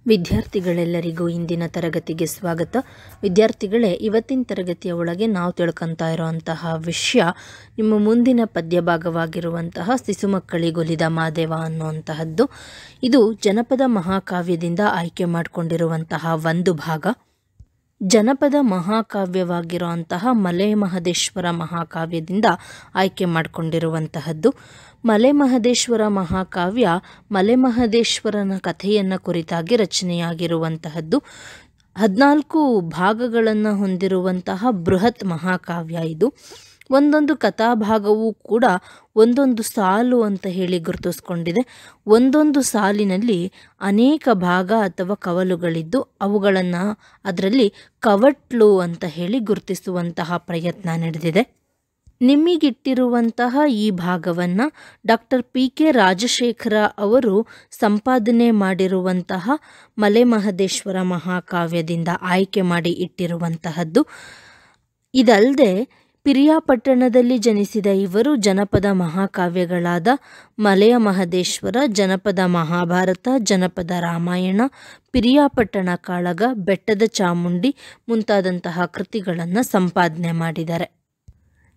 ವಿದ್ಯಾರ್ಥಿಗಳೆಲ್ಲರಿಗೂ ಇಂದಿನ ತರಗತಿಗೆ ಸ್ವಾಗತ. ವಿದ್ಯಾರ್ಥಿಗಳೇ, ಇವತ್ತಿನ ತರಗತಿಯ ಒಳಗೆ ನಾವು ತಿಳ್ಕೊತಾ ಇರೋಂತಹ ವಿಷಯ ನಿಮ್ಮ ಮುಂದಿನ ಪದ್ಯ ಭಾಗವಾಗಿರುವಂತಹ ಶಿಶುಮಕ್ಕಳಿಗೊಲಿದ ಮಾದೇವ ಅನ್ನುವಂತಹದ್ದು. ಇದು ಜನಪದ ಮಹಾಕಾವ್ಯದಿಂದ ಆಯ್ಕೆ ಮಾಡಿಕೊಂಡಿರುವಂತಹ ಒಂದು ಭಾಗ. ಜನಪದ ಮಹಾಕಾವ್ಯವಾಗಿರುವಂತಹ ಮಲೆ ಮಹದೇಶ್ವರ ಮಹಾಕಾವ್ಯದಿಂದ ಆಯ್ಕೆ ಮಾಡಿಕೊಂಡಿರುವಂತಹದ್ದು. ಮಲೆ ಮಹದೇಶ್ವರ ಮಹಾಕಾವ್ಯ ಮಲೆ ಮಹದೇಶ್ವರನ ಕಥೆಯನ್ನು ಕುರಿತಾಗಿ ರಚನೆಯಾಗಿರುವಂತಹದ್ದು. 14 ಭಾಗಗಳನ್ನು ಹೊಂದಿರುವಂತಹ ಬೃಹತ್ ಮಹಾಕಾವ್ಯ ಇದು. ಒಂದೊಂದು ಕಥಾಭಾಗವೂ ಕೂಡ ಒಂದೊಂದು ಸಾಲು ಅಂತ ಹೇಳಿ ಗುರುತಿಸ್ಕೊಂಡಿದೆ. ಒಂದೊಂದು ಸಾಲಿನಲ್ಲಿ ಅನೇಕ ಭಾಗ ಅಥವಾ ಕವಲುಗಳಿದ್ದು ಅವುಗಳನ್ನು ಅದರಲ್ಲಿ ಕವಟ್ಲು ಅಂತ ಹೇಳಿ ಗುರುತಿಸುವಂತಹ ಪ್ರಯತ್ನ ನಡೆದಿದೆ. ನಿಮಗಿಟ್ಟಿರುವಂತಹ ಈ ಭಾಗವನ್ನು ಡಾಕ್ಟರ್ PK ರಾಜಶೇಖರ ಅವರು ಸಂಪಾದನೆ ಮಾಡಿರುವಂತಹ ಮಲೆ ಮಹದೇಶ್ವರ ಮಹಾಕಾವ್ಯದಿಂದ ಆಯ್ಕೆ ಮಾಡಿ ಇಟ್ಟಿರುವಂತಹದ್ದು. ಇದಲ್ಲದೆ ಪಿರಿಯಾಪಟ್ಟಣದಲ್ಲಿ ಜನಿಸಿದ ಇವರು ಜನಪದ ಮಹಾಕಾವ್ಯಗಳಾದ ಮಲೆಯ ಮಹದೇಶ್ವರ, ಜನಪದ ಮಹಾಭಾರತ, ಜನಪದ ರಾಮಾಯಣ, ಪಿರಿಯಾಪಟ್ಟಣ ಕಾಳಗ, ಬೆಟ್ಟದ ಚಾಮುಂಡಿ ಮುಂತಾದಂತಹ ಕೃತಿಗಳನ್ನು ಸಂಪಾದನೆ ಮಾಡಿದ್ದಾರೆ.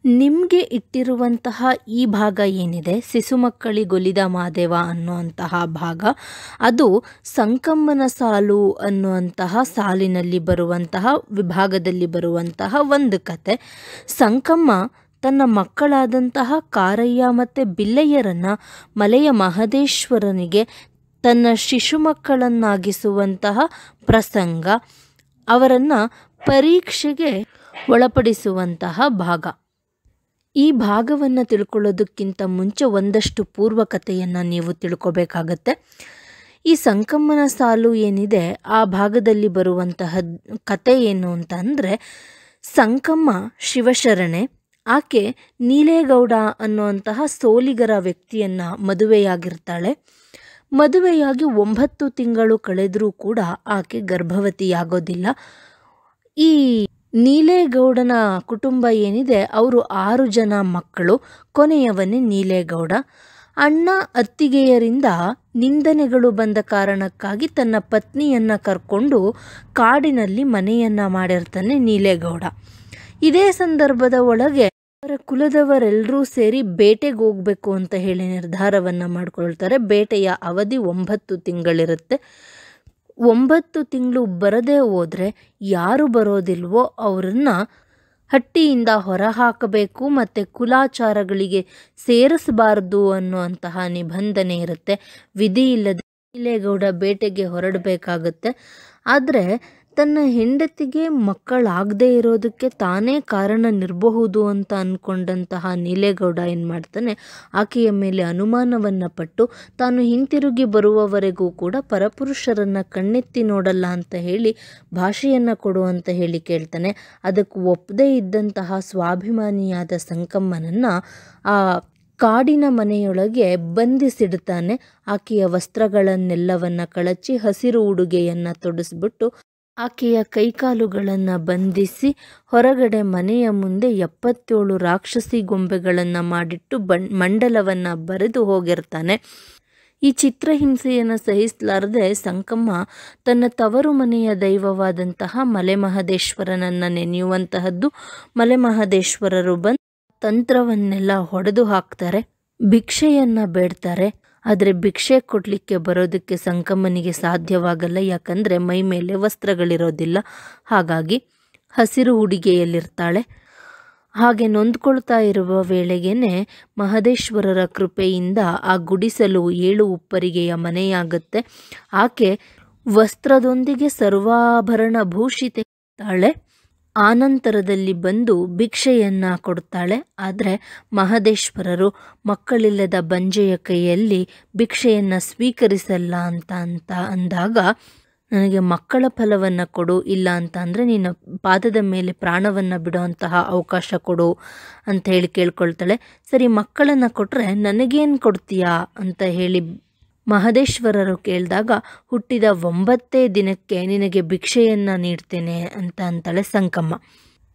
ನಿಮಗೆ ಇಟ್ಟಿರುವಂತಹ ಈ ಭಾಗ ಏನಿದೆ, ಶಿಶುಮಕ್ಕಳಿಗೊಲಿದ ಮಾದೇವ ಅನ್ನುವಂತಹ ಭಾಗ, ಅದು ಸಂಕಮ್ಮನ ಸಾಲು ಅನ್ನುವಂತಹ ಸಾಲಿನಲ್ಲಿ ಬರುವಂತಹ ವಿಭಾಗದಲ್ಲಿ ಬರುವಂತಹ ಒಂದು ಕತೆ. ಸಂಕಮ್ಮ ತನ್ನ ಮಕ್ಕಳಾದಂತಹ ಕಾರಯ್ಯ ಮತ್ತು ಬಿಲ್ಲಯ್ಯರನ್ನು ಮಲೆಯ ಮಹದೇಶ್ವರನಿಗೆ ತನ್ನ ಶಿಶುಮಕ್ಕಳನ್ನಾಗಿಸುವಂತಹ ಪ್ರಸಂಗ, ಅವರನ್ನು ಪರೀಕ್ಷೆಗೆ ಒಳಪಡಿಸುವಂತಹ ಭಾಗ. ಈ ಭಾಗವನ್ನು ತಿಳ್ಕೊಳ್ಳೋದಕ್ಕಿಂತ ಮುಂಚೆ ಒಂದಷ್ಟು ಪೂರ್ವಕತೆಯನ್ನು ನೀವು ತಿಳ್ಕೊಬೇಕಾಗತ್ತೆ. ಈ ಸಂಕಮ್ಮನ ಸಾಲು ಏನಿದೆ ಆ ಭಾಗದಲ್ಲಿ ಬರುವಂತಹ ಕತೆ ಏನು ಅಂತ ಅಂದರೆ, ಸಂಕಮ್ಮ ಶಿವಶರಣೆ, ಆಕೆ ನೀಲೇಗೌಡ ಅನ್ನುವಂತಹ ಸೋಲಿಗರ ವ್ಯಕ್ತಿಯನ್ನು ಮದುವೆಯಾಗಿರ್ತಾಳೆ. ಮದುವೆಯಾಗಿ 9 ತಿಂಗಳು ಕಳೆದರೂ ಕೂಡ ಆಕೆ ಗರ್ಭವತಿಯಾಗೋದಿಲ್ಲ. ಈ ನೀಲೇಗೌಡನ ಕುಟುಂಬ ಏನಿದೆ ಅವರು 6 ಜನ ಮಕ್ಕಳು, ಕೊನೆಯವನೇ ನೀಲೇಗೌಡ. ಅಣ್ಣ ಅತ್ತಿಗೆಯರಿಂದ ನಿಂದನೆಗಳು ಬಂದ ಕಾರಣಕ್ಕಾಗಿ ತನ್ನ ಪತ್ನಿಯನ್ನು ಕರ್ಕೊಂಡು ಕಾಡಿನಲ್ಲಿ ಮನೆಯನ್ನು ಮಾಡಿರ್ತಾನೆ ನೀಲೇಗೌಡ. ಇದೇ ಸಂದರ್ಭದ ಒಳಗೆ ಅವರ ಕುಲದವರೆಲ್ಲರೂ ಸೇರಿ ಬೇಟೆಗೆ ಹೋಗಬೇಕು ಅಂತ ಹೇಳಿ ನಿರ್ಧಾರವನ್ನು ಮಾಡ್ಕೊಳ್ತಾರೆ. ಬೇಟೆಯ ಅವಧಿ 9 ತಿಂಗಳಿರುತ್ತೆ. 9 ತಿಂಗಳು ಬರದೇ ಹೋದರೆ ಯಾರು ಬರೋದಿಲ್ವೋ ಅವರನ್ನು ಹಟ್ಟಿಯಿಂದ ಹೊರ ಹಾಕಬೇಕು ಮತ್ತು ಕುಲಾಚಾರಗಳಿಗೆ ಸೇರಿಸಬಾರ್ದು ಅನ್ನುವಂತಹ ನಿಬಂಧನೆ ಇರುತ್ತೆ. ವಿಧಿ ಇಲ್ಲದೆ ನೀಲೇಗೌಡ ಬೇಟೆಗೆ ಹೊರಡಬೇಕಾಗತ್ತೆ. ಆದರೆ ತನ್ನ ಹೆಂಡತಿಗೆ ಮಕ್ಕಳಾಗದೇ ಇರೋದಕ್ಕೆ ತಾನೇ ಕಾರಣನಿರಬಹುದು ಅಂತ ಅಂದ್ಕೊಂಡಂತಹ ನೀಲೇಗೌಡ ಏನು ಮಾಡ್ತಾನೆ, ಆಕೆಯ ಮೇಲೆ ಅನುಮಾನವನ್ನು ಪಟ್ಟು ತಾನು ಹಿಂತಿರುಗಿ ಬರುವವರೆಗೂ ಕೂಡ ಪರಪುರುಷರನ್ನು ಕಣ್ಣೆತ್ತಿ ನೋಡಲ್ಲ ಅಂತ ಹೇಳಿ ಭಾಷೆಯನ್ನು ಕೊಡು ಅಂತ ಹೇಳಿ ಕೇಳ್ತಾನೆ. ಅದಕ್ಕೆ ಒಪ್ಪದೇ ಇದ್ದಂತಹ ಸ್ವಾಭಿಮಾನಿಯಾದ ಸಂಕಮ್ಮನನ್ನು ಆ ಕಾಡಿನ ಮನೆಯೊಳಗೆ ಬಂಧಿಸಿಡ್ತಾನೆ. ಆಕೆಯ ವಸ್ತ್ರಗಳನ್ನೆಲ್ಲವನ್ನು ಕಳಚಿ ಹಸಿರು ಉಡುಗೆಯನ್ನು ತೊಡಿಸ್ಬಿಟ್ಟು ಆಕೆಯ ಕೈಕಾಲುಗಳನ್ನು ಬಂಧಿಸಿ ಹೊರಗಡೆ ಮನೆಯ ಮುಂದೆ 77 ರಾಕ್ಷಸಿ ಗೊಂಬೆಗಳನ್ನು ಮಾಡಿಟ್ಟು ಮಂಡಲವನ್ನು ಬರೆದು ಹೋಗಿರ್ತಾನೆ. ಈ ಚಿತ್ರಹಿಂಸೆಯನ್ನು ಸಹಿಸಲಾರದೆ ಸಂಕಮ್ಮ ತನ್ನ ತವರು ಮನೆಯ ದೈವವಾದಂತಹ ಮಲೆ ಮಹದೇಶ್ವರನನ್ನು ನೆನೆಯುವಂತಹದ್ದು. ಮಲೆ ಮಹದೇಶ್ವರರು ಬಂದು ತಂತ್ರವನ್ನೆಲ್ಲ ಹೊಡೆದು ಹಾಕ್ತಾರೆ, ಭಿಕ್ಷೆಯನ್ನು ಬೇಡ್ತಾರೆ. ಆದರೆ ಭಿಕ್ಷೆ ಕೊಡಲಿಕ್ಕೆ ಬರೋದಕ್ಕೆ ಸಂಕಮ್ಮನಿಗೆ ಸಾಧ್ಯವಾಗಲ್ಲ, ಯಾಕಂದರೆ ಮೈ ಮೇಲೆ ವಸ್ತ್ರಗಳಿರೋದಿಲ್ಲ. ಹಾಗಾಗಿ ಹಸಿರು ಉಡುಗೆಯಲ್ಲಿರ್ತಾಳೆ. ಹಾಗೆ ನೊಂದ್ಕೊಳ್ತಾ ಇರುವ ವೇಳೆಗೇನೆ ಮಹದೇಶ್ವರರ ಕೃಪೆಯಿಂದ ಆ ಗುಡಿಸಲು 7 ಉಪ್ಪರಿಗೆಯ ಮನೆಯಾಗುತ್ತೆ. ಆಕೆ ವಸ್ತ್ರದೊಂದಿಗೆ ಸರ್ವಾಭರಣ ಭೂಷಿತಾಳೆ. ಆನಂತರದಲ್ಲಿ ಬಂದು ಭಿಕ್ಷೆಯನ್ನು ಕೊಡ್ತಾಳೆ. ಆದರೆ ಮಹದೇಶ್ವರರು ಮಕ್ಕಳಿಲ್ಲದ ಬಂಜೆಯ ಕೈಯಲ್ಲಿ ಭಿಕ್ಷೆಯನ್ನು ಸ್ವೀಕರಿಸಲ್ಲ ಅಂತ ಅಂದಾಗ, ನನಗೆ ಮಕ್ಕಳ ಫಲವನ್ನು ಕೊಡು, ಇಲ್ಲ ಅಂತ ಅಂದರೆ ನಿನ್ನ ಪಾದದ ಮೇಲೆ ಪ್ರಾಣವನ್ನು ಬಿಡುವಂತಹ ಅವಕಾಶ ಕೊಡು ಅಂತ ಹೇಳಿ ಕೇಳ್ಕೊಳ್ತಾಳೆ. ಸರಿ, ಮಕ್ಕಳನ್ನು ಕೊಟ್ಟರೆ ನನಗೇನು ಕೊಡ್ತೀಯಾ ಅಂತ ಹೇಳಿ ಮಹದೇಶ್ವರರು ಕೇಳಿದಾಗ, ಹುಟ್ಟಿದ 9ನೇ ದಿನಕ್ಕೆ ನಿನಗೆ ಭಿಕ್ಷೆಯನ್ನು ನೀಡ್ತೇನೆ ಅಂತ ಅಂತಾಳೆ ಸಂಕಮ್ಮ.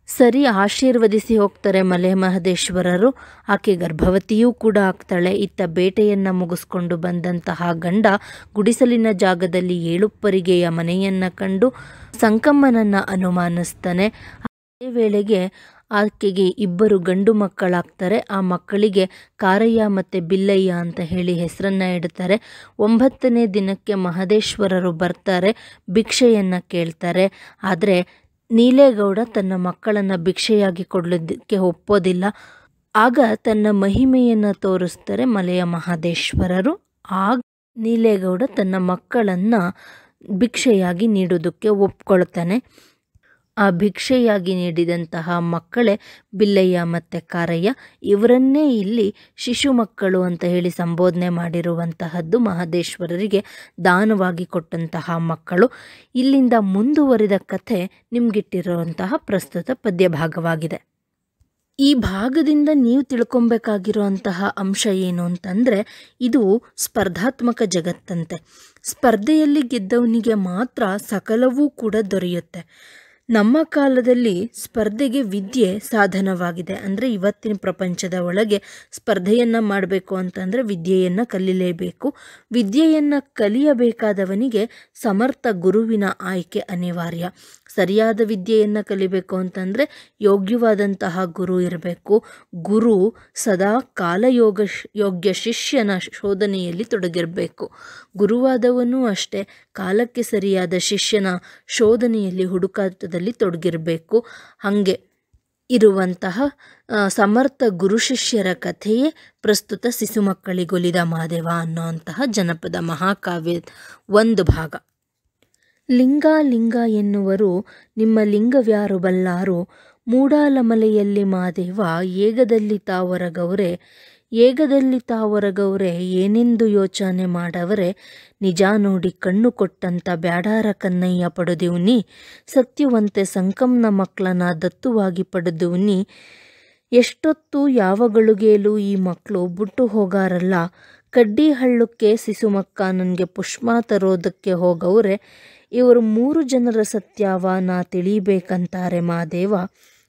ಸರಿ ಆಶೀರ್ವದಿಸಿ ಹೋಗ್ತಾರೆ ಮಲೆ ಮಹದೇಶ್ವರರು. ಆಕೆ ಗರ್ಭವತಿಯೂ ಕೂಡ ಆಗ್ತಾಳೆ. ಇತ್ತ ಬೇಟೆಯನ್ನು ಮುಗಿಸ್ಕೊಂಡು ಬಂದಂತಹ ಗಂಡ ಗುಡಿಸಲಿನ ಜಾಗದಲ್ಲಿ ಏಳುಪ್ಪರಿಗೆಯ ಮನೆಯನ್ನು ಕಂಡು ಸಂಕಮ್ಮನನ್ನು ಅನುಮಾನಿಸ್ತಾನೆ. ಅದೇ ವೇಳೆಗೆ ಆಕೆಗೆ ಇಬ್ಬರು ಗಂಡು ಮಕ್ಕಳಾಗ್ತಾರೆ. ಆ ಮಕ್ಕಳಿಗೆ ಕಾರಯ್ಯ ಮತ್ತು ಬಿಲ್ಲಯ್ಯ ಅಂತ ಹೇಳಿ ಹೆಸರನ್ನು ಇಡ್ತಾರೆ. 9ನೇ ದಿನಕ್ಕೆ ಮಹದೇಶ್ವರರು ಬರ್ತಾರೆ, ಭಿಕ್ಷೆಯನ್ನು ಕೇಳ್ತಾರೆ. ಆದರೆ ನೀಲೇಗೌಡ ತನ್ನ ಮಕ್ಕಳನ್ನು ಭಿಕ್ಷೆಯಾಗಿ ಕೊಡಲಿದ್ದಕ್ಕೆ ಒಪ್ಪೋದಿಲ್ಲ. ಆಗ ತನ್ನ ಮಹಿಮೆಯನ್ನು ತೋರಿಸ್ತಾರೆ ಮಲೆಯ ಮಹದೇಶ್ವರರು. ಆಗ ನೀಲೇಗೌಡ ತನ್ನ ಮಕ್ಕಳನ್ನು ಭಿಕ್ಷೆಯಾಗಿ ನೀಡೋದಕ್ಕೆ ಒಪ್ಕೊಳ್ತಾನೆ. ಆ ಭಿಕ್ಷೆಯಾಗಿ ನೀಡಿದಂತಹ ಮಕ್ಕಳೇ ಬಿಲ್ಲಯ್ಯ ಮತ್ತು ಕಾರಯ್ಯ. ಇವರನ್ನೇ ಇಲ್ಲಿ ಶಿಶು ಮಕ್ಕಳು ಅಂತ ಹೇಳಿ ಸಂಬೋಧನೆ ಮಾಡಿರುವಂತಹದ್ದು ಮಹದೇಶ್ವರರಿಗೆ ದಾನವಾಗಿ ಕೊಟ್ಟಂತಹ ಮಕ್ಕಳು. ಇಲ್ಲಿಂದ ಮುಂದುವರಿದ ಕಥೆ ನಿಮಗಿಟ್ಟಿರುವಂತಹ ಪ್ರಸ್ತುತ ಪದ್ಯ ಭಾಗವಾಗಿದೆ. ಈ ಭಾಗದಿಂದ ನೀವು ತಿಳ್ಕೊಬೇಕಾಗಿರುವಂತಹ ಅಂಶ ಏನು ಅಂತಂದರೆ, ಇದು ಸ್ಪರ್ಧಾತ್ಮಕ ಜಗತ್ತಂತೆ. ಸ್ಪರ್ಧೆಯಲ್ಲಿ ಗೆದ್ದವನಿಗೆ ಮಾತ್ರ ಸಕಲವೂ ಕೂಡ ದೊರೆಯುತ್ತೆ. ನಮ್ಮ ಕಾಲದಲ್ಲಿ ಸ್ಪರ್ಧೆಗೆ ವಿದ್ಯೆ ಸಾಧನವಾಗಿದೆ. ಅಂದರೆ ಇವತ್ತಿನ ಪ್ರಪಂಚದ ಒಳಗೆ ಸ್ಪರ್ಧೆಯನ್ನು ಮಾಡಬೇಕು ಅಂತಂದರೆ ವಿದ್ಯೆಯನ್ನು ಕಲಿಯಲೇಬೇಕು. ವಿದ್ಯೆಯನ್ನು ಕಲಿಯಬೇಕಾದವನಿಗೆ ಸಮರ್ಥ ಗುರುವಿನ ಆಯ್ಕೆ ಅನಿವಾರ್ಯ. ಸರಿಯಾದ ವಿದ್ಯೆಯನ್ನು ಕಲಿಬೇಕು ಅಂತಂದರೆ ಯೋಗ್ಯವಾದಂತಹ ಗುರು ಇರಬೇಕು. ಗುರು ಸದಾ ಯೋಗ್ಯ ಶಿಷ್ಯನ ಶೋಧನೆಯಲ್ಲಿ ತೊಡಗಿರಬೇಕು. ಗುರುವಾದವನು ಅಷ್ಟೇ ಕಾಲಕ್ಕೆ ಸರಿಯಾದ ಶಿಷ್ಯನ ಶೋಧನೆಯಲ್ಲಿ ಹುಡುಕಾಟದಲ್ಲಿ ತೊಡಗಿರಬೇಕು. ಹಾಗೆ ಇರುವಂತಹ ಸಮರ್ಥ ಗುರು ಶಿಷ್ಯರ ಕಥೆಯೇ ಪ್ರಸ್ತುತ ಶಿಶುಮಕ್ಕಳಿಗೊಲಿದ ಮಾದೇವ ಅನ್ನುವಂತಹ ಜನಪದ ಮಹಾಕಾವ್ಯ ಒಂದು ಭಾಗ. ಲಿಂಗ ಲಿಂಗ ಎನ್ನುವರು ನಿಮ್ಮ ಲಿಂಗವ್ಯಾರು ಬಲ್ಲಾರು, ಮೂಡಾಲಮಲೆಯಲ್ಲಿ ಮಾದೇವ ಏಗದಲ್ಲಿ ತಾವರಗೌರೆ, ಏಗದಲ್ಲಿ ತಾವರಗೌರೆ ಏನೆಂದು ಯೋಚನೆ ಮಾಡವರೆ, ನಿಜ ನೋಡಿ ಕಣ್ಣು ಕೊಟ್ಟಂತ ಬ್ಯಾಡಾರ ಕನ್ನಯ್ಯ ಪಡೆದಿವ್ನಿ, ಸತ್ಯವಂತೆ ಸಂಕಂನ ಮಕ್ಕಳನ್ನ ದತ್ತುವಾಗಿ ಪಡೆದಿವ್ನಿ, ಎಷ್ಟೊತ್ತು ಯಾವಗಳುಗೇಲು ಈ ಮಕ್ಕಳು ಬಿಟ್ಟು ಹೋಗಾರಲ್ಲ, ಕಡ್ಡಿ ಹಳ್ಳಕ್ಕೆ ಶಿಶುಮಕ್ಕ ನನಗೆ ಪುಷ್ಪ ತರೋದಕ್ಕೆ ಹೋಗವ್ರೆ, ಇವರು 3 ಜನರ ಸತ್ಯಾವ ನಾ ತಿಳಿಬೇಕಂತಾರೆ ಮಾದೇವ,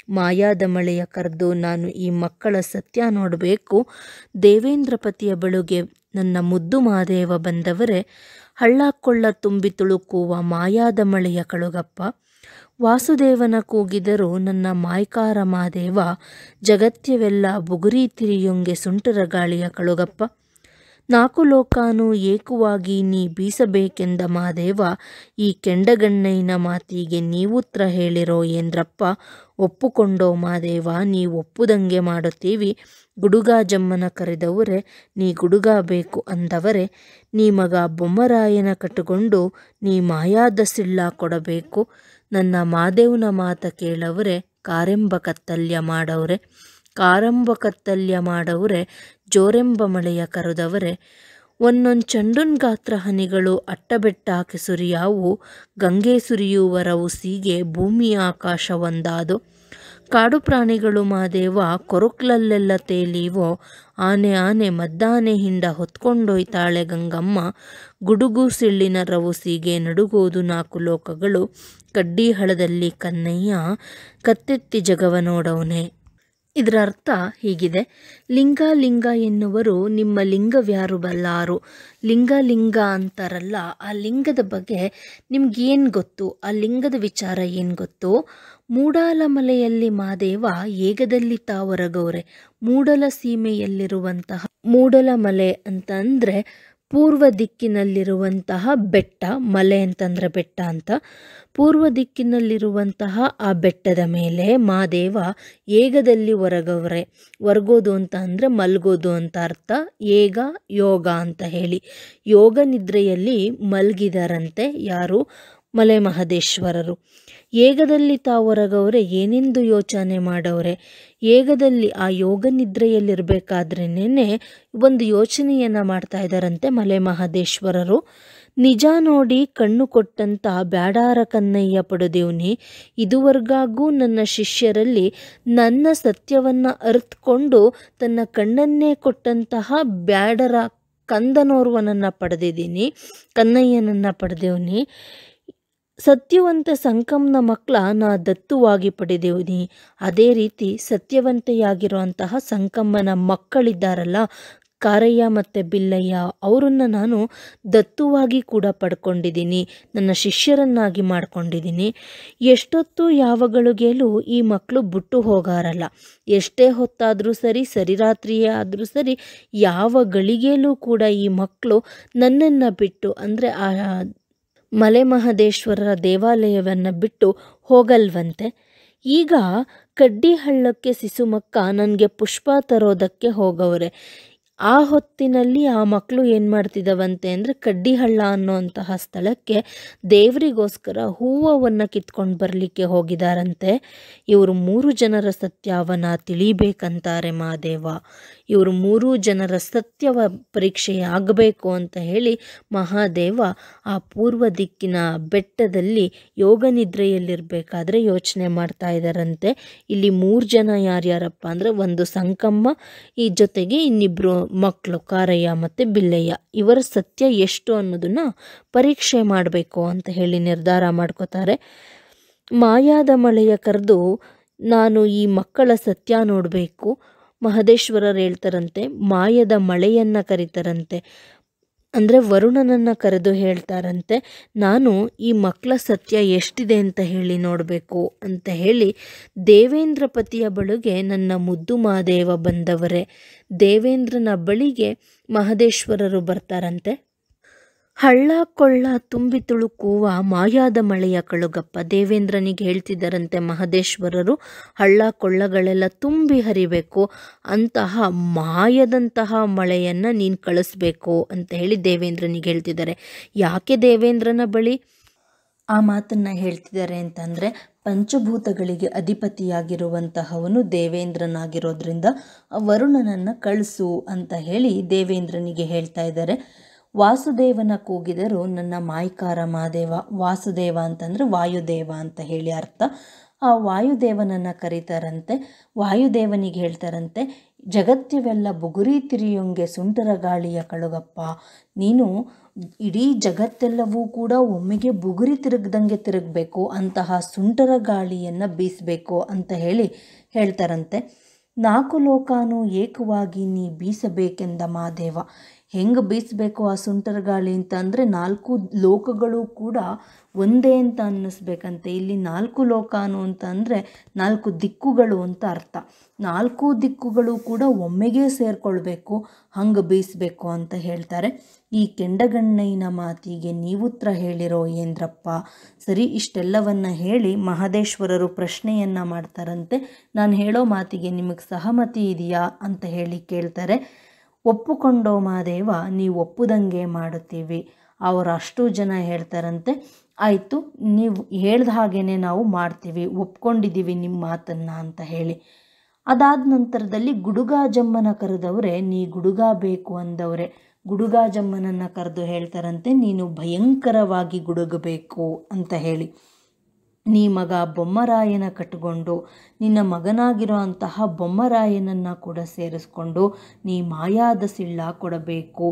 ಮಾಯಾದ ಮಳೆಯ ಕರೆದು ನಾನು ಈ ಮಕ್ಕಳ ಸತ್ಯ ನೋಡಬೇಕು, ದೇವೇಂದ್ರಪತಿಯ ಬಳುಗೆ ನನ್ನ ಮುದ್ದು ಮಾದೇವ ಬಂದವರೇ, ಹಳ್ಳ ಕೊಳ್ಳ ತುಂಬಿ ತುಳುಕುವ ಮಾಯಾದ ಮಳೆಯ ಕಳುಗಪ್ಪ, ವಾಸುದೇವನ ಕೂಗಿದರು ನನ್ನ ಮಾಯ್ಕಾರ ಮಾದೇವ, ಜಗತ್ಯವೆಲ್ಲ ಬುಗುರಿ ತಿರಿಯೊಂಗೆ ಸುಂಟರ ಗಾಳಿಯ ಕಳುಗಪ್ಪ, 4 ಲೋಕಾನು ಏಕವಾಗಿ ನೀ ಬೀಸಬೇಕೆಂದ ಮಾದೇವ, ಈ ಕೆಂಡಗಣ್ಣೈನ ಮಾತಿಗೆ ನೀವುತ್ರ ಹೇಳಿರೋ ಏನ್ರಪ್ಪ, ಒಪ್ಪುಕೊಂಡೋ ಮಾದೇವ ನೀ ಒಪ್ಪುದಂಗೆ ಮಾಡುತ್ತೀವಿ, ಗುಡುಗಾಜಮ್ಮನ ಕರೆದವರೇ ನೀ ಗುಡುಗ ಬೇಕು ಅಂದವರೇ, ನೀ ಮಗ ಬೊಮ್ಮರಾಯನ ಕಟ್ಟಿಕೊಂಡು ನೀ ಮಾಯಾದ ಸಿಳ್ಳ ಕೊಡಬೇಕು, ನನ್ನ ಮಾದೇವನ ಮಾತ ಕೇಳವರೇ ಕಾರೆಂಬ ಕತ್ತಲ್ಯ ಮಾಡವ್ರೆ, ಕಾರಂಬ ಕತ್ತಲ್ಯ ಮಾಡವ್ರೆ ಜೋರೆಂಬ ಮಳೆಯ ಕರೆದವರೇ, ಒಂದೊಂದು ಚಂಡುನ್ ಗಾತ್ರ ಹನಿಗಳು ಅಟ್ಟಬೆಟ್ಟಾಕಿ ಸುರಿಯಾವು, ಗಂಗೆ ಸುರಿಯುವರವು ಸೀಗೆ ಭೂಮಿ ಆಕಾಶ ಒಂದಾದು, ಕಾಡು ಪ್ರಾಣಿಗಳು ಮಾದೇವ ಕೊರುಕ್ಲಲ್ಲೆಲ್ಲ ತೇಲೀವೋ, ಆನೆ ಆನೆ ಮದ್ದಾನೆ ಹಿಂಡ ಹೊತ್ಕೊಂಡೊಯ್ತಾಳೆ ಗಂಗಮ್ಮ, ಗುಡುಗು ಸಿಳ್ಳಿನ ರವುಸಿಗೆ ನಡುಗೋದು 4 ಲೋಕಗಳು, ಕಡ್ಡಿ ಹಳದಲ್ಲಿ ಕನ್ನಯ್ಯ ಕತ್ತೆತ್ತಿ ಜಗವ ನೋಡವನೆ. ಇದರ ಅರ್ಥ ಹೀಗಿದೆ. ಲಿಂಗ ಲಿಂಗ ಎನ್ನುವರು ನಿಮ್ಮ ಲಿಂಗವ್ಯಾರು ಬಲ್ಲಾರು. ಲಿಂಗ ಲಿಂಗ ಅಂತಾರಲ್ಲ, ಆ ಲಿಂಗದ ಬಗ್ಗೆ ನಿಮ್ಗೇನು ಗೊತ್ತು, ಆ ಲಿಂಗದ ವಿಚಾರ ಏನು ಗೊತ್ತು? ಮೂಡಾಲಮಲೆಯಲ್ಲಿ ಮಾದೇವ ಏಗದಲ್ಲಿ ತಾವರಗೌರೆ, ಮೂಡಲ ಸೀಮೆಯಲ್ಲಿರುವಂತಹ ಮೂಡಲಮಲೆ ಅಂತ ಅಂದರೆ ಪೂರ್ವ ದಿಕ್ಕಿನಲ್ಲಿರುವಂತಹ ಬೆಟ್ಟ, ಮಲೆ ಅಂತಂದರೆ ಬೆಟ್ಟ ಅಂತ, ಪೂರ್ವ ದಿಕ್ಕಿನಲ್ಲಿರುವಂತಹ ಆ ಬೆಟ್ಟದ ಮೇಲೆ ಮಾದೇವ ಏಗದಲ್ಲಿ ಹೊರಗವ್ರೆ. ಹೊರಗೋದು ಅಂತ ಅಂದರೆ ಮಲ್ಗೋದು ಅಂತ ಅರ್ಥ. ಏಗ ಯೋಗ ಅಂತ ಹೇಳಿ ಯೋಗ ನಿದ್ರೆಯಲ್ಲಿ ಮಲಗಿದಾರಂತೆ ಯಾರು? ಮಲೆ ಮಹದೇಶ್ವರರು. ಏಗದಲ್ಲಿ ತಾವೊರಗವ್ರೆ ಏನೆಂದು ಯೋಚನೆ ಮಾಡವ್ರೆ. ಏಗದಲ್ಲಿ ಆ ಯೋಗ ನಿದ್ರೆಯಲ್ಲಿರಬೇಕಾದ್ರೇನೆ ಒಂದು ಯೋಚನೆಯನ್ನು ಮಾಡ್ತಾ ಇದ್ದಾರಂತೆ ಮಲೆ ಮಹದೇಶ್ವರರು. ನಿಜ ನೋಡಿ ಕಣ್ಣು ಕೊಟ್ಟಂತ ಬ್ಯಾಡಾರ ಕನ್ನಯ್ಯ ಪಡೆದೇವ್ನಿ, ಇದುವರೆಗಾಗೂ ನನ್ನ ಶಿಷ್ಯರಲ್ಲಿ ನನ್ನ ಸತ್ಯವನ್ನು ಅರಿತುಕೊಂಡು ತನ್ನ ಕಣ್ಣನ್ನೇ ಕೊಟ್ಟಂತಹ ಬ್ಯಾಡರ ಕಂದನೋರ್ವನನ್ನು ಪಡೆದಿದ್ದೀನಿ, ಕನ್ನಯ್ಯನನ್ನು ಪಡೆದೇವ್ನಿ. ಸತ್ಯವಂತ ಸಂಕಂನ ಮಕ್ಕಳ ನಾ ದತ್ತುವಾಗಿ ಪಡೆದಿದ್ದೀನಿ. ಅದೇ ರೀತಿ ಸತ್ಯವಂತೆಯಾಗಿರುವಂತಹ ಸಂಕಮ್ಮನ ಮಕ್ಕಳಿದ್ದಾರಲ್ಲ, ಕಾರಯ್ಯ ಮತ್ತು ಬಿಲ್ಲಯ್ಯ, ಅವರನ್ನು ನಾನು ದತ್ತುವಾಗಿ ಕೂಡ ಪಡ್ಕೊಂಡಿದ್ದೀನಿ, ನನ್ನ ಶಿಷ್ಯರನ್ನಾಗಿ ಮಾಡ್ಕೊಂಡಿದ್ದೀನಿ. ಎಷ್ಟೊತ್ತು ಯಾವ ಗಳಿಗೆಯಲ್ಲೂ ಈ ಮಕ್ಕಳು ಬಿಟ್ಟು ಹೋಗಾರಲ್ಲ. ಎಷ್ಟೇ ಹೊತ್ತಾದರೂ ಸರಿ, ಸರಿರಾತ್ರಿಯೇ ಆದರೂ ಸರಿ, ಯಾವ ಗಳಿಗೆಯಲ್ಲೂ ಕೂಡ ಈ ಮಕ್ಕಳು ನನ್ನನ್ನು ಬಿಟ್ಟು, ಅಂದರೆ ಆ ಮಲೆಮಹದೇಶ್ವರರ ದೇವಾಲಯವನ್ನು ಬಿಟ್ಟು ಹೋಗಲ್ವಂತೆ. ಈಗ ಕಡ್ಡಿಹಳ್ಳಕ್ಕೆ ಸಿಸುಮಕ್ಕ ನನಗೆ ಪುಷ್ಪ ತರೋದಕ್ಕೆ ಹೋಗವ್ರೆ. ಆ ಹೊತ್ತಿನಲ್ಲಿ ಆ ಮಕ್ಕಳು ಏನು ಮಾಡ್ತಿದ್ದವಂತೆ ಅಂದರೆ, ಕಡ್ಡಿಹಳ್ಳ ಅನ್ನೋಂತಹ ಸ್ಥಳಕ್ಕೆ ದೇವರಿಗೋಸ್ಕರ ಹೂವನ್ನು ಕಿತ್ಕೊಂಡು ಬರಲಿಕ್ಕೆ ಹೋಗಿದಾರಂತೆ. ಇವರು 3 ಜನರ ಸತ್ಯವನ್ನು ತಿಳಿಬೇಕಂತಾರೆ ಮಹಾದೇವ. ಇವರು 3 ಜನರ ಸತ್ಯವ ಪರೀಕ್ಷೆ ಆಗಬೇಕು ಅಂತ ಹೇಳಿ ಮಹಾದೇವ ಆ ಪೂರ್ವ ದಿಕ್ಕಿನ ಬೆಟ್ಟದಲ್ಲಿ ಯೋಗ ನಿದ್ರೆಯಲ್ಲಿರಬೇಕಾದ್ರೆ ಯೋಚನೆ ಮಾಡ್ತಾ ಇದ್ದಾರಂತೆ. ಇಲ್ಲಿ 3 ಜನ ಯಾರ್ಯಾರಪ್ಪ ಅಂದರೆ, ಒಂದು ಸಂಕಮ್ಮ, ಈ ಜೊತೆಗೆ ಇನ್ನಿಬ್ಬರು ಮಕ್ಕಳು ಕಾರಯ್ಯ ಮತ್ತು ಬಿಲ್ಲಯ್ಯ. ಇವರ ಸತ್ಯ ಎಷ್ಟು ಅನ್ನೋದನ್ನು ಪರೀಕ್ಷೆ ಮಾಡಬೇಕು ಅಂತ ಹೇಳಿ ನಿರ್ಧಾರ ಮಾಡ್ಕೋತಾರೆ. ಮಾಯಾದ ಮಳೆಯ ಕರೆದು ನಾನು ಈ ಮಕ್ಕಳ ಸತ್ಯ ನೋಡಬೇಕು. ಮಹದೇಶ್ವರರು ಹೇಳ್ತಾರಂತೆ, ಮಾಯದ ಮಳೆಯನ್ನು ಕರೀತಾರಂತೆ, ಅಂದರೆ ವರುಣನನ್ನು ಕರೆದು ಹೇಳ್ತಾರಂತೆ, ನಾನು ಈ ಮಕ್ಕಳ ಸತ್ಯ ಎಷ್ಟಿದೆ ಅಂತ ಹೇಳಿ ನೋಡಬೇಕು ಅಂತ ಹೇಳಿ ದೇವೇಂದ್ರ ಪತಿಯ ಬಳಿಗೆ ನನ್ನ ಮುದ್ದು ಮಹಾದೇವ ಬಂದವರೇ. ದೇವೇಂದ್ರನ ಬಳಿಗೆ ಮಹದೇಶ್ವರರು ಬರ್ತಾರಂತೆ. ಹಳ್ಳ ಕೊಳ್ಳ ತುಂಬಿ ತುಳುಕುವ ಮಾಯಾದ ಮಳೆಯ ಕಳುಗಪ್ಪ. ದೇವೇಂದ್ರನಿಗೆ ಹೇಳ್ತಿದ್ದಾರಂತೆ ಮಹದೇಶ್ವರರು, ಹಳ್ಳ ಕೊಳ್ಳಗಳೆಲ್ಲ ತುಂಬಿ ಹರಿಬೇಕು, ಅಂತಹ ಮಾಯದಂತಹ ಮಳೆಯನ್ನು ನೀನು ಕಳಿಸ್ಬೇಕು ಅಂತ ಹೇಳಿ ದೇವೇಂದ್ರನಿಗೆ ಹೇಳ್ತಿದ್ದಾರೆ. ಯಾಕೆ ದೇವೇಂದ್ರನ ಬಳಿ ಆ ಮಾತನ್ನು ಹೇಳ್ತಿದ್ದಾರೆ ಅಂತಂದರೆ, ಪಂಚಭೂತಗಳಿಗೆ ಅಧಿಪತಿಯಾಗಿರುವಂತಹವನು ದೇವೇಂದ್ರನಾಗಿರೋದ್ರಿಂದ ವರುಣನನ್ನು ಕಳಿಸು ಅಂತ ಹೇಳಿ ದೇವೇಂದ್ರನಿಗೆ ಹೇಳ್ತಾ ಇದ್ದಾರೆ. ವಾಸುದೇವನ ಕೂಗಿದರು ನನ್ನ ಮಾಯ್ಕಾರ ಮಹಾದೇವ. ವಾಸುದೇವ ಅಂತಂದರೆ ವಾಯುದೇವ ಅಂತ ಹೇಳಿ ಅರ್ಥ. ಆ ವಾಯುದೇವನನ್ನು ಕರೀತಾರಂತೆ. ವಾಯುದೇವನಿಗೆ ಹೇಳ್ತಾರಂತೆ, ಜಗತ್ಯವೆಲ್ಲ ಬುಗುರಿ ತಿರಿಯೊಂಗೆ ಸುಂಟರ ಗಾಳಿಯ ಕಳುಗಪ್ಪ, ನೀನು ಇಡೀ ಜಗತ್ತೆಲ್ಲವೂ ಕೂಡ ಒಮ್ಮೆಗೆ ಬುಗುರಿ ತಿರುಗ್ದಂಗೆ ತಿರುಗಬೇಕು, ಅಂತಹ ಸುಂಟರ ಗಾಳಿಯನ್ನು ಬೀಸಬೇಕು ಅಂತ ಹೇಳಿ ಹೇಳ್ತಾರಂತೆ. 4 ಲೋಕಾನು ಏಕವಾಗಿ ನೀ ಬೀಸಬೇಕೆಂದ ಮಹಾದೇವ. ಹೆಂಗೆ ಬೀಸಬೇಕು ಆ ಸುಂಟರ ಗಾಳಿ ಅಂತ ಅಂದರೆ, 4 ಲೋಕಗಳು ಕೂಡ ಒಂದೇ ಅಂತ ಅನ್ನಿಸ್ಬೇಕಂತೆ. ಇಲ್ಲಿ 4 ಲೋಕಾನು ಅಂತ ಅಂದರೆ 4 ದಿಕ್ಕುಗಳು ಅಂತ ಅರ್ಥ. 4 ದಿಕ್ಕುಗಳು ಕೂಡ ಒಮ್ಮೆಗೆ ಸೇರಿಕೊಳ್ಬೇಕು, ಹಂಗೆ ಬೀಸಬೇಕು ಅಂತ ಹೇಳ್ತಾರೆ. ಈ ಕೆಂಡಗಣ್ಣಯ್ಯನ ಮಾತಿಗೆ ನೀವುತ್ತರ ಹೇಳಿರೋ ಏಂದ್ರಪ್ಪ. ಸರಿ, ಇಷ್ಟೆಲ್ಲವನ್ನು ಹೇಳಿ ಮಹದೇಶ್ವರರು ಪ್ರಶ್ನೆಯನ್ನು ಮಾಡ್ತಾರಂತೆ. ನಾನು ಹೇಳೋ ಮಾತಿಗೆ ನಿಮಗೆ ಸಹಮತಿ ಇದೆಯಾ ಅಂತ ಹೇಳಿ ಕೇಳ್ತಾರೆ. ಒಪ್ಪುಕೊಂಡೋ ಮಹಾದೇವ, ನೀವು ಒಪ್ಪುದಂಗೆ ಮಾಡುತ್ತೀವಿ. ಅವರು ಅಷ್ಟು ಜನ ಹೇಳ್ತಾರಂತೆ, ಆಯಿತು, ನೀವು ಹೇಳ್ದ ಹಾಗೇ ನಾವು ಮಾಡ್ತೀವಿ, ಒಪ್ಕೊಂಡಿದ್ದೀವಿ ನಿಮ್ಮ ಮಾತನ್ನು ಅಂತ ಹೇಳಿ. ಅದಾದ ನಂತರದಲ್ಲಿ ಗುಡುಗಾಜಮ್ಮನ ಕರೆದವರೆ, ನೀ ಗುಡುಗ ಬೇಕು ಅಂದವರೆ. ಗುಡುಗಾಜಮ್ಮನನ್ನು ಕರೆದು ಹೇಳ್ತಾರಂತೆ, ನೀನು ಭಯಂಕರವಾಗಿ ಗುಡುಗಬೇಕು ಅಂತ ಹೇಳಿ. ನೀ ಮಗ ಬೊಮ್ಮರಾಯನ ಕಟ್ಟಿಕೊಂಡು ನಿನ್ನ ಮಗನಾಗಿರೋ ಅಂತಹ ಬೊಮ್ಮರಾಯನನ್ನು ಕೂಡ ಸೇರಿಸ್ಕೊಂಡು ನೀ ಮಾಯಾದ ಸಿಳ್ಳ ಕೊಡಬೇಕು.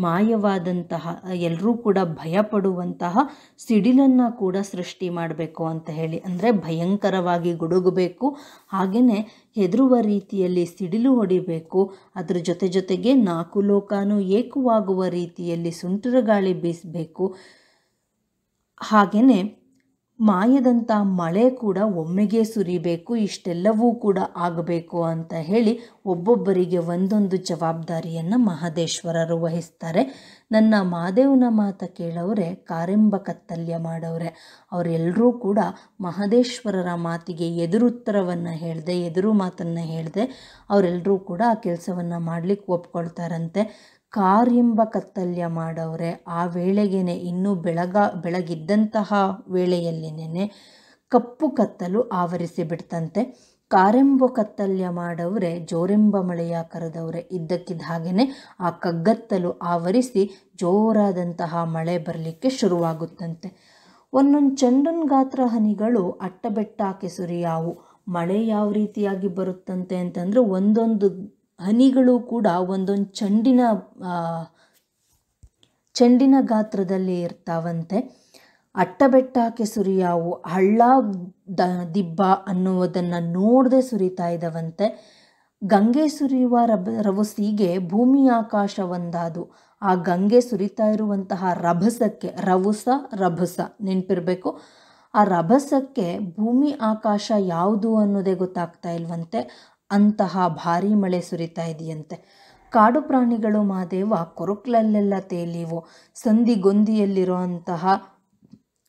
ಮಾಯವಾದಂತಹ ಎಲ್ಲರೂ ಕೂಡ ಭಯಪಡುವಂತಹ ಸಿಡಿಲನ್ನು ಕೂಡ ಸೃಷ್ಟಿ ಮಾಡಬೇಕು ಅಂತ ಹೇಳಿ. ಅಂದರೆ ಭಯಂಕರವಾಗಿ ಗುಡುಗಬೇಕು, ಹಾಗೆಯೇ ಹೆದರುವ ರೀತಿಯಲ್ಲಿ ಸಿಡಿಲು ಹೊಡಿಬೇಕು. ಅದ್ರ ಜೊತೆಗೆ 4 ಲೋಕಾನು ಏಕವಾಗುವ ರೀತಿಯಲ್ಲಿ ಸುಂಟರ ಗಾಳಿ ಬೀಸಬೇಕು. ಹಾಗೆಯೇ ಮಾಯದಂಥ ಮಳೆ ಕೂಡ ಒಮ್ಮೆಗೆ ಸುರಿಬೇಕು. ಇಷ್ಟೆಲ್ಲವೂ ಕೂಡ ಆಗಬೇಕು ಅಂತ ಹೇಳಿ ಒಬ್ಬೊಬ್ಬರಿಗೆ ಒಂದೊಂದು ಜವಾಬ್ದಾರಿಯನ್ನು ಮಹದೇಶ್ವರರು ವಹಿಸ್ತಾರೆ. ನನ್ನ ಮಾದೇವನ ಮಾತು ಕೇಳೋರೆ ಕಾರೆಂಬ ಕತ್ತಲ್ಯ ಮಾಡೋರೆ. ಅವರೆಲ್ಲರೂ ಕೂಡ ಮಹದೇಶ್ವರರ ಮಾತಿಗೆ ಎದುರುತ್ತರವನ್ನು ಹೇಳಿದೆ, ಎದುರು ಮಾತನ್ನು ಹೇಳಿದೆ, ಅವರೆಲ್ಲರೂ ಕೂಡ ಆ ಕೆಲಸವನ್ನು ಮಾಡಲಿಕ್ಕೆ ಒಪ್ಕೊಳ್ತಾರಂತೆ. ಕಾರ್ಯೆಂಬ ಕತ್ತಲ್ಯ ಮಾಡವ್ರೆ. ಆ ವೇಳೆಗೇನೆ ಇನ್ನೂ ಬೆಳಗಿದ್ದಂತಹ ವೇಳೆಯಲ್ಲಿನೇ ಕಪ್ಪು ಕತ್ತಲು ಆವರಿಸಿ ಬಿಡ್ತಂತೆ. ಕಾರೆಂಬ ಕತ್ತಲ್ಯ ಮಾಡವ್ರೆ, ಜೋರೆಂಬ ಮಳೆಯ ಕರೆದವ್ರೆ. ಇದ್ದಕ್ಕಿದ್ದ ಹಾಗೆಯೇ ಆ ಕಗ್ಗತ್ತಲು ಆವರಿಸಿ ಜೋರಾದಂತಹ ಮಳೆ ಬರಲಿಕ್ಕೆ ಶುರುವಾಗುತ್ತಂತೆ. ಒಂದೊಂದು ಚೆಂಡನ ಗಾತ್ರ ಹನಿಗಳು ಅಟ್ಟಬೆಟ್ಟಾಕೆ ಸುರಿಯಾವು. ಮಳೆ ಯಾವ ರೀತಿಯಾಗಿ ಬರುತ್ತಂತೆ ಅಂತಂದರೆ, ಒಂದೊಂದು ಹನಿಗಳು ಕೂಡ ಒಂದೊಂದು ಚೆಂಡಿನ ಗಾತ್ರದಲ್ಲಿ ಇರ್ತಾವಂತೆ. ಅಟ್ಟಬೆಟ್ಟಾಕೆ ಸುರಿಯಾವು, ಹಳ್ಳ ದಿಬ್ಬ ಅನ್ನುವುದನ್ನು ನೋಡದೆ ಸುರಿತಾ ಇದ್ದವಂತೆ. ಗಂಗೆ ಸುರಿಯುವ ರಭಸಿಗೆ ಭೂಮಿ ಆಕಾಶ ಒಂದಾದು. ಆ ಗಂಗೆ ಸುರಿತಾ ಇರುವಂತಹ ರಭಸಕ್ಕೆ, ರಭಸ ನೆನಪಿರಬೇಕು, ಆ ರಭಸಕ್ಕೆ ಭೂಮಿ ಆಕಾಶ ಯಾವುದು ಅನ್ನೋದೇ ಗೊತ್ತಾಗ್ತಾ ಇಲ್ವಂತೆ. ಅಂತಹ ಭಾರೀ ಮಳೆ ಸುರಿತಾ ಇದೆಯಂತೆ. ಕಾಡು ಪ್ರಾಣಿಗಳು ಮಾದೇವ ಕೊರಕ್ಲಲ್ಲೆಲ್ಲ ತೇಲಿವು. ಸಂದಿಗೊಂದಿಯಲ್ಲಿರೋ ಅಂತಹ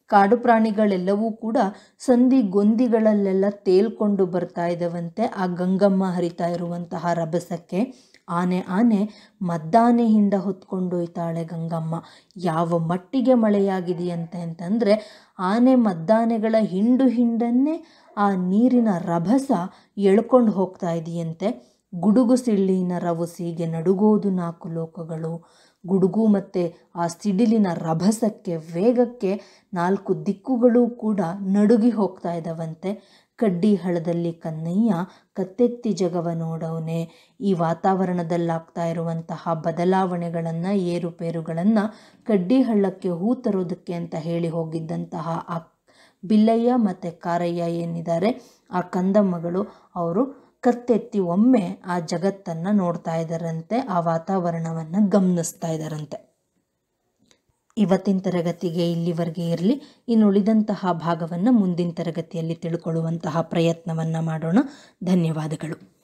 ಕಾಡು ಪ್ರಾಣಿಗಳೆಲ್ಲವೂ ಕೂಡ ಸಂದಿಗೊಂದಿಗಳಲ್ಲೆಲ್ಲ ತೇಲ್ಕೊಂಡು ಬರ್ತಾ ಇದ್ದವಂತೆ ಆ ಗಂಗಮ್ಮ ಹರಿತಾ ಇರುವಂತಹ ರಭಸಕ್ಕೆ. ಆನೆ ಮದ್ದಾನೆ ಹಿಂಡ ಹೊತ್ಕೊಂಡೊಯ್ತಾಳೆ ಗಂಗಮ್ಮ. ಯಾವ ಮಟ್ಟಿಗೆ ಮಳೆಯಾಗಿದೆಯಂತೆ ಅಂತಂದರೆ ಆನೆ ಮದ್ದಾನೆಗಳ ಹಿಂಡನ್ನೇ ಆ ನೀರಿನ ರಭಸ ಎಳ್ಕೊಂಡು ಹೋಗ್ತಾ ಇದೆಯಂತೆ. ಗುಡುಗು ಸಿಳ್ಳಿನ ರಭಸಿಗೆ ನಡುಗೋದು ನಾಲ್ಕು ಲೋಕಗಳು. ಗುಡುಗು ಮತ್ತು ಆ ಸಿಡಿಲಿನ ರಭಸಕ್ಕೆ, ವೇಗಕ್ಕೆ ನಾಲ್ಕು ದಿಕ್ಕುಗಳು ಕೂಡ ನಡುಗಿ ಹೋಗ್ತಾ ಇದ್ದವಂತೆ. ಕಡ್ಡಿ ಹಳ್ಳದಲ್ಲಿ ಕನ್ನಯ್ಯ ಕತ್ತೆತ್ತಿ ಜಗವ ನೋಡವನೆ. ಈ ವಾತಾವರಣದಲ್ಲಾಗ್ತಾ ಇರುವಂತಹ ಬದಲಾವಣೆಗಳನ್ನು, ಏರುಪೇರುಗಳನ್ನು ಕಡ್ಡಿ ಹಳ್ಳಕ್ಕೆ ಹೂ ತರೋದಕ್ಕೆ ಅಂತ ಹೇಳಿ ಹೋಗಿದ್ದಂತಹ ಆ ಬಿಲ್ಲಯ್ಯ ಮತ್ತು ಕಾರಯ್ಯ ಏನಿದ್ದಾರೆ, ಆ ಕಂದಮ್ಮಗಳು, ಅವರು ಕತ್ತೆತ್ತಿ ಒಮ್ಮೆ ಆ ಜಗತ್ತನ್ನು ನೋಡ್ತಾ ಇದ್ದಾರಂತೆ, ಆ ವಾತಾವರಣವನ್ನು ಗಮನಿಸ್ತಾ ಇದ್ದಾರಂತೆ. ಇವತ್ತಿನ ತರಗತಿಗೆ ಇಲ್ಲಿವರೆಗೆ ಇರಲಿ. ಇನ್ನು ಉಳಿದಂತಹ ಭಾಗವನ್ನು ಮುಂದಿನ ತರಗತಿಯಲ್ಲಿ ತಿಳ್ಕೊಳ್ಳುವಂತಹ ಪ್ರಯತ್ನವನ್ನು ಮಾಡೋಣ. ಧನ್ಯವಾದಗಳು.